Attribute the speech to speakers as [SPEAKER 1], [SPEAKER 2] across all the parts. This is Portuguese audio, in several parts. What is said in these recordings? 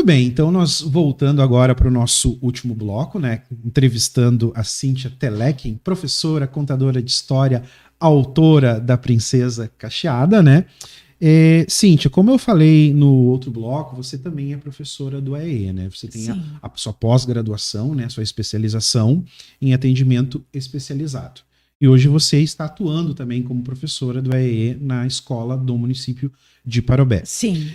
[SPEAKER 1] bem, então nós voltando agora para o nosso último bloco, né? Entrevistando a Cíntia Telequim, professora, contadora de história, autora da Princesa Cacheada, né? Cíntia, como eu falei no outro bloco, você também é professora do AEE, né? Você tem a sua pós-graduação, né? Sua especialização em atendimento especializado. E hoje você está atuando também como professora do AEE na escola do município de Parobé.
[SPEAKER 2] Sim.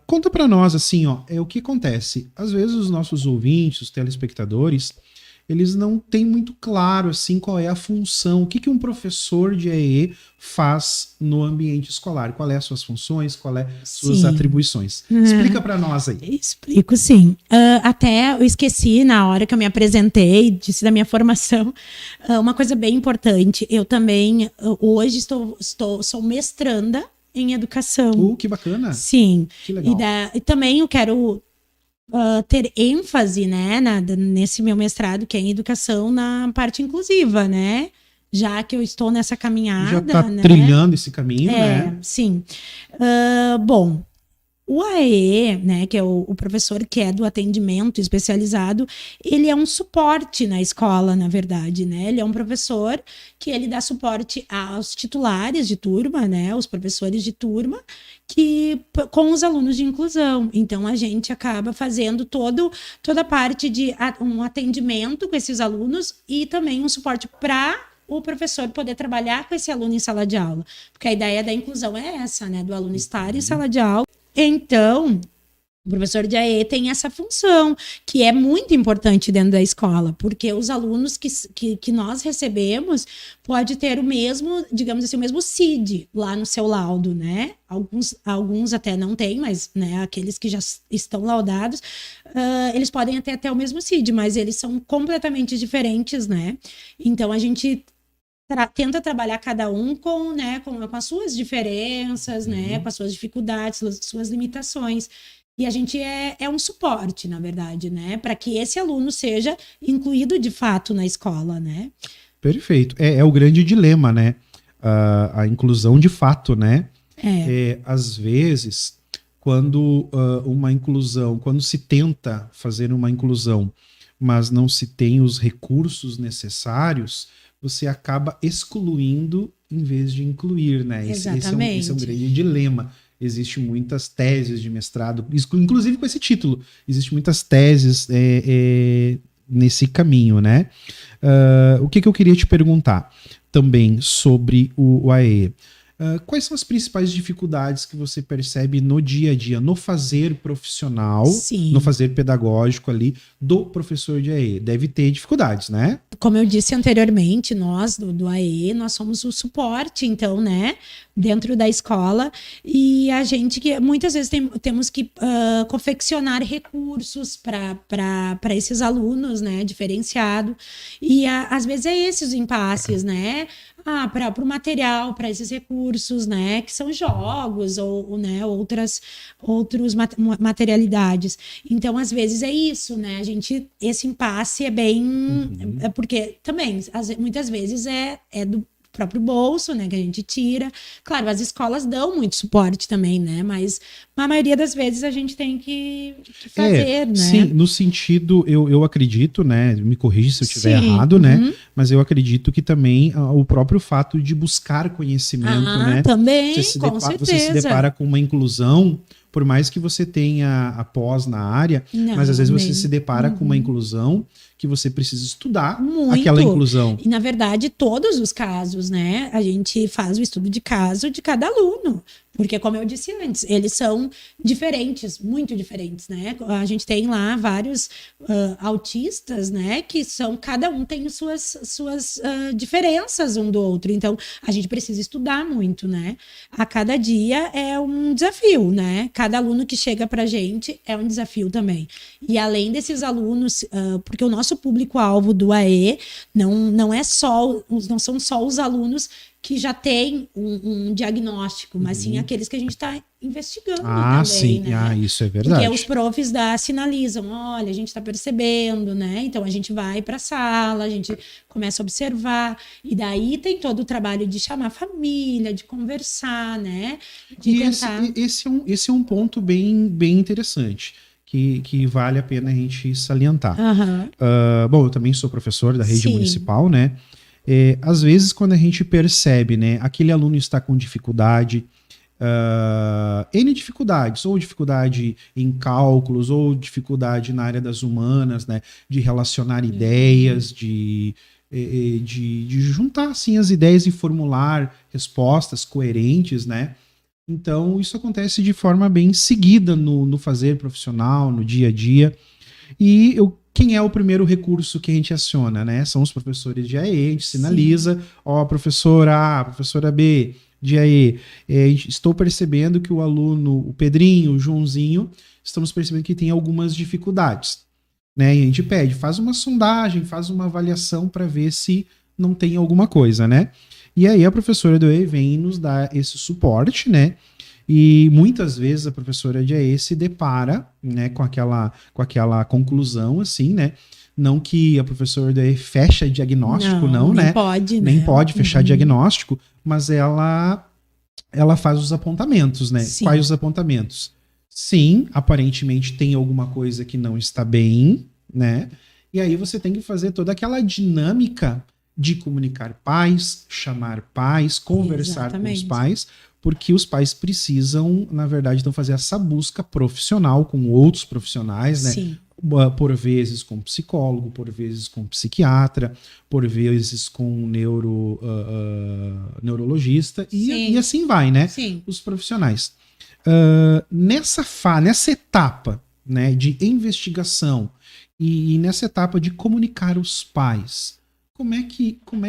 [SPEAKER 1] Conta para nós, assim, ó, o que acontece? Às vezes os nossos ouvintes, os telespectadores, eles não têm muito claro, assim, qual é a função, o que um professor de AEE faz no ambiente escolar, qual é as suas funções, qual é as suas atribuições. Explica para nós aí.
[SPEAKER 2] Explico, sim. Até eu esqueci, na hora que eu me apresentei, disse da minha formação, uma coisa bem importante. Eu também, hoje, sou mestranda em educação.
[SPEAKER 1] Que bacana.
[SPEAKER 2] Sim.
[SPEAKER 1] Que legal.
[SPEAKER 2] E também eu quero ter ênfase, né, nesse meu mestrado, que é em educação, na parte inclusiva, né? Já que eu estou nessa caminhada.
[SPEAKER 1] Já está,
[SPEAKER 2] né?
[SPEAKER 1] trilhando esse caminho, né?
[SPEAKER 2] Sim. Bom, o AE, né, que é o professor que é do atendimento especializado, ele é um suporte na escola, na verdade, né? Ele é um professor que ele dá suporte aos titulares de turma, né? Os professores de turma, com os alunos de inclusão. Então, a gente acaba fazendo toda a parte de um atendimento com esses alunos e também um suporte para o professor poder trabalhar com esse aluno em sala de aula. Porque a ideia da inclusão é essa, né? Do aluno estar em sala de aula. Então, o professor de AE tem essa função, que é muito importante dentro da escola, porque os alunos que nós recebemos pode ter o mesmo, digamos assim, o mesmo CID lá no seu laudo, né? Alguns até não têm, mas, né, aqueles que já estão laudados, eles podem até ter o mesmo CID, mas eles são completamente diferentes, né? Então, a gente tenta trabalhar cada um com as suas diferenças, né, com as suas dificuldades, suas limitações. E a gente é um suporte, na verdade, né, para que esse aluno seja incluído de fato na escola, né?
[SPEAKER 1] Perfeito. É o grande dilema, né? A inclusão de fato, né? Às vezes, quando quando se tenta fazer uma inclusão, mas não se tem os recursos necessários, você acaba excluindo em vez de incluir, né?
[SPEAKER 2] Exatamente.
[SPEAKER 1] Esse é um grande dilema. Existem muitas teses de mestrado, inclusive com esse título, existem muitas teses nesse caminho, né? O que eu queria te perguntar também sobre o AE? Quais são as principais dificuldades que você percebe no dia a dia, no fazer profissional,
[SPEAKER 2] Sim,
[SPEAKER 1] no fazer pedagógico ali do professor de AE? Deve ter dificuldades, né?
[SPEAKER 2] Como eu disse anteriormente, nós do AE, nós somos o suporte, então, né, dentro da escola, e a gente que muitas vezes temos que confeccionar recursos para esses alunos, né, diferenciado, e às vezes é esses os impasses, né, para o material, para esses recursos, né, que são jogos ou né, outras materialidades. Então, às vezes é isso, né, esse impasse é bem... porque também, muitas vezes é do próprio bolso, né, que a gente tira. Claro, as escolas dão muito suporte também, né, mas a maioria das vezes a gente tem que fazer, né.
[SPEAKER 1] Sim, no sentido, eu acredito, né, me corrija se eu estiver errado, né, mas eu acredito que também o próprio fato de buscar conhecimento, né.
[SPEAKER 2] Também,
[SPEAKER 1] com
[SPEAKER 2] certeza.
[SPEAKER 1] Você se depara com uma inclusão, por mais que você tenha a pós na área, mas às vezes você se depara com uma inclusão que você precisa estudar aquela inclusão.
[SPEAKER 2] E, na verdade, todos os casos, né? A gente faz o estudo de caso de cada aluno. Porque, como eu disse antes, eles são diferentes, muito diferentes, né? A gente tem lá vários autistas, né? Que cada um tem suas diferenças um do outro. Então, a gente precisa estudar muito, né? A cada dia é um desafio, né? Cada aluno que chega pra gente é um desafio também. E além desses alunos, porque o nosso público-alvo do AE não são só os alunos que já tem um diagnóstico, mas sim aqueles que a gente está investigando
[SPEAKER 1] também, sim.
[SPEAKER 2] né?
[SPEAKER 1] Isso é verdade.
[SPEAKER 2] Porque os profs sinalizam, olha, a gente está percebendo, né? Então a gente vai para a sala, a gente começa a observar, e daí tem todo o trabalho de chamar a família, de conversar, né? De tentar...
[SPEAKER 1] esse é um ponto bem interessante, que vale a pena a gente salientar. Bom, eu também sou professor da rede municipal, né? Às vezes, quando a gente percebe, né, aquele aluno está com dificuldade, N dificuldades, ou dificuldade em cálculos, ou dificuldade na área das humanas, né, de relacionar ideias, de juntar assim, as ideias e formular respostas coerentes, né? Então, isso acontece de forma bem seguida no fazer profissional, no dia a dia. E quem é o primeiro recurso que a gente aciona, né? São os professores de AE, a gente sinaliza, ó, professora A, professora B, de AE, estou percebendo que o aluno, o Pedrinho, o Joãozinho, estamos percebendo que tem algumas dificuldades, né? E a gente pede, faz uma sondagem, faz uma avaliação para ver se não tem alguma coisa, né? E aí a professora do AE vem nos dar esse suporte, né? E muitas vezes a professora de AE se depara, né, com aquela conclusão, assim, né? Não que a professora de AE fecha diagnóstico, não, né?
[SPEAKER 2] Pode,
[SPEAKER 1] nem
[SPEAKER 2] né?
[SPEAKER 1] pode fechar diagnóstico, mas ela faz os apontamentos, né?
[SPEAKER 2] Sim.
[SPEAKER 1] Quais os apontamentos? Sim, aparentemente tem alguma coisa que não está bem, né? E aí você tem que fazer toda aquela dinâmica de comunicar pais, chamar pais, conversar com os pais, porque os pais precisam, na verdade, então fazer essa busca profissional com outros profissionais, né?
[SPEAKER 2] Sim.
[SPEAKER 1] Por vezes com psicólogo, por vezes com psiquiatra, por vezes com neurologista e assim vai, né?
[SPEAKER 2] Sim.
[SPEAKER 1] Os profissionais. Nessa etapa, né, de investigação e nessa etapa de comunicar os pais, como é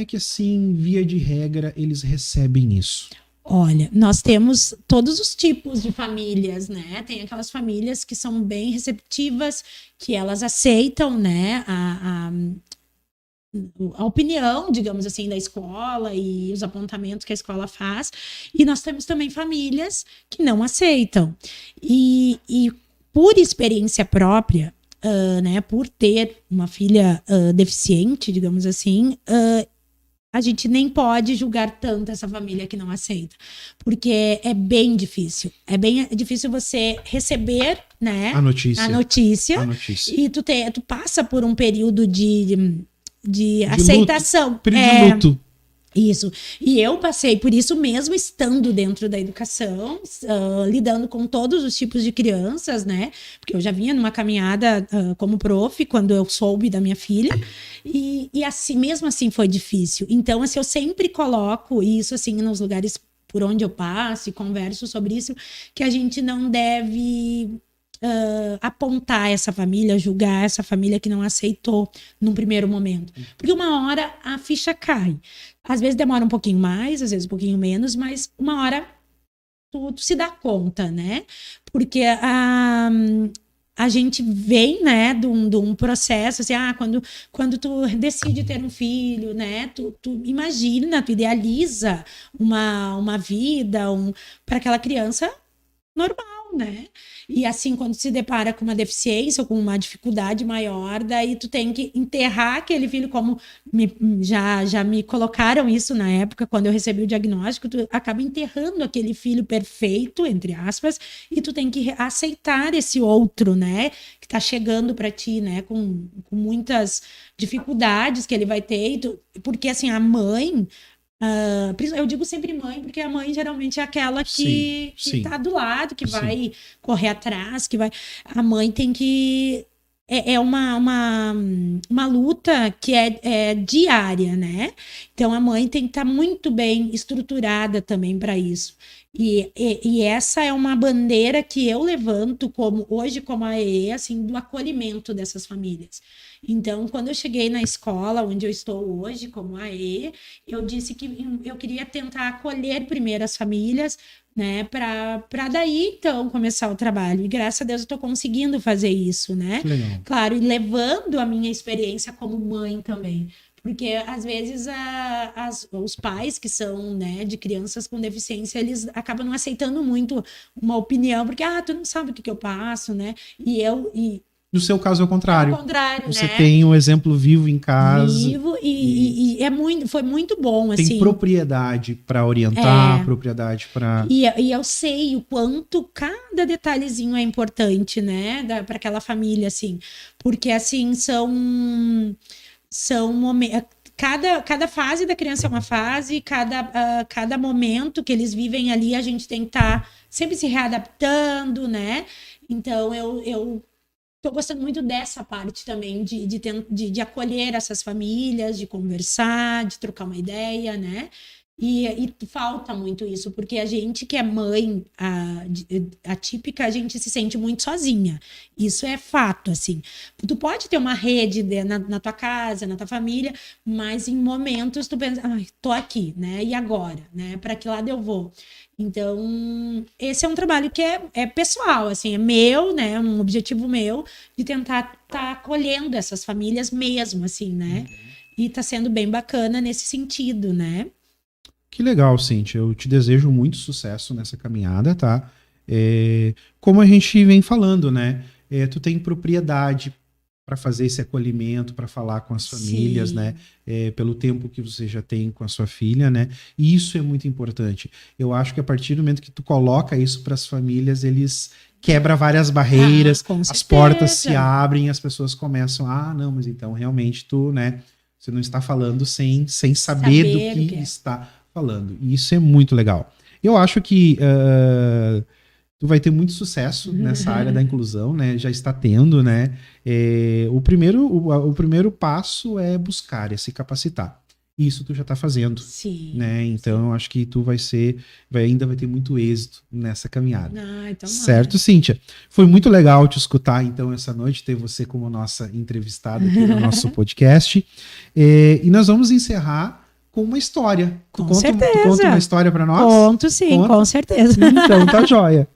[SPEAKER 1] que assim, via de regra, eles recebem isso?
[SPEAKER 2] Olha, nós temos todos os tipos de famílias, né? Tem aquelas famílias que são bem receptivas, que elas aceitam, né, a opinião, digamos assim, da escola e os apontamentos que a escola faz. E nós temos também famílias que não aceitam. E por experiência própria, né, por ter uma filha deficiente, digamos assim, a gente nem pode julgar tanto essa família que não aceita, porque é bem difícil. É bem difícil você receber, né, a notícia e tu passa por um período de aceitação.
[SPEAKER 1] Período de luto.
[SPEAKER 2] Isso. E eu passei por isso mesmo estando dentro da educação, lidando com todos os tipos de crianças, né? Porque eu já vinha numa caminhada como prof, quando eu soube da minha filha, e assim, mesmo assim foi difícil. Então, assim, eu sempre coloco isso, assim, nos lugares por onde eu passo e converso sobre isso, que a gente não deve apontar essa família, julgar essa família que não aceitou num primeiro momento. Porque uma hora a ficha cai. Às vezes demora um pouquinho mais, às vezes um pouquinho menos, mas uma hora tu se dá conta, né? Porque a gente vem, né, de um processo, assim, quando tu decide ter um filho, né, tu imagina, tu idealiza uma vida para aquela criança normal, né? E assim, quando se depara com uma deficiência ou com uma dificuldade maior, daí tu tem que enterrar aquele filho, como já me colocaram isso na época, quando eu recebi o diagnóstico, tu acaba enterrando aquele filho perfeito, entre aspas, e tu tem que aceitar esse outro, né, que tá chegando para ti, né, com muitas dificuldades que ele vai ter, porque assim, a mãe... eu digo sempre mãe, porque a mãe geralmente é aquela que tá do lado, que vai correr atrás, que vai... A mãe tem que... É uma luta que é diária, né? Então, a mãe tem que estar muito bem estruturada também para isso. E essa é uma bandeira que eu levanto hoje como AE, assim, do acolhimento dessas famílias. Então, quando eu cheguei na escola onde eu estou hoje como AE, eu disse que eu queria tentar acolher primeiro as famílias, né, para daí, então, começar o trabalho. E graças a Deus eu estou conseguindo fazer isso, né?
[SPEAKER 1] Legal.
[SPEAKER 2] Claro, e levando a minha experiência como mãe também. Porque às vezes os pais que são, né, de crianças com deficiência, eles acabam não aceitando muito uma opinião, porque, tu não sabe o que eu passo, né?
[SPEAKER 1] No seu caso é o contrário.
[SPEAKER 2] É o contrário,
[SPEAKER 1] Você
[SPEAKER 2] né?
[SPEAKER 1] tem um exemplo vivo em casa.
[SPEAKER 2] Vivo e foi muito bom,
[SPEAKER 1] tem
[SPEAKER 2] assim.
[SPEAKER 1] propriedade para orientar, propriedade para...
[SPEAKER 2] E eu sei o quanto cada detalhezinho é importante, né? Para aquela família, assim. Porque, assim, são momentos... Cada fase da criança é uma fase, cada momento que eles vivem ali, a gente tem que estar sempre se readaptando, né? Então, eu tô gostando muito dessa parte também, de acolher essas famílias, de conversar, de trocar uma ideia, né? E falta muito isso, porque a gente que é mãe atípica, a gente se sente muito sozinha. Isso é fato, assim. Tu pode ter uma rede na tua casa, na tua família, mas em momentos tu pensa, tô aqui, né? E agora, né? Para que lado eu vou? Então, esse é um trabalho que é pessoal, assim, é meu, né? Um objetivo meu de tentar estar acolhendo essas famílias mesmo, assim, né? E tá sendo bem bacana nesse sentido, né?
[SPEAKER 1] Que legal, Cíntia. Eu te desejo muito sucesso nessa caminhada, tá? Como a gente vem falando, né? Tu tem propriedade para fazer esse acolhimento, para falar com as famílias,
[SPEAKER 2] Sim.
[SPEAKER 1] né? Pelo tempo que você já tem com a sua filha, né? E isso é muito importante. Eu acho que a partir do momento que tu coloca isso para as famílias, eles quebra várias barreiras, as portas se abrem, as pessoas começam, não, mas então realmente tu, né? Você não está falando sem saber do que está falando. E isso é muito legal. Eu acho que tu vai ter muito sucesso nessa área da inclusão, né? Já está tendo, né? O primeiro passo é buscar, é se capacitar. Isso tu já está fazendo.
[SPEAKER 2] Sim.
[SPEAKER 1] Né? Então, eu acho que tu ainda vai ter muito êxito nessa caminhada.
[SPEAKER 2] Então
[SPEAKER 1] certo, Cíntia? Foi muito legal te escutar, então, essa noite, ter você como nossa entrevistada aqui no nosso podcast. E nós vamos encerrar com uma história.
[SPEAKER 2] Com certeza.
[SPEAKER 1] Tu conta uma história para nós?
[SPEAKER 2] Conto, sim, com certeza.
[SPEAKER 1] Então, tá joia.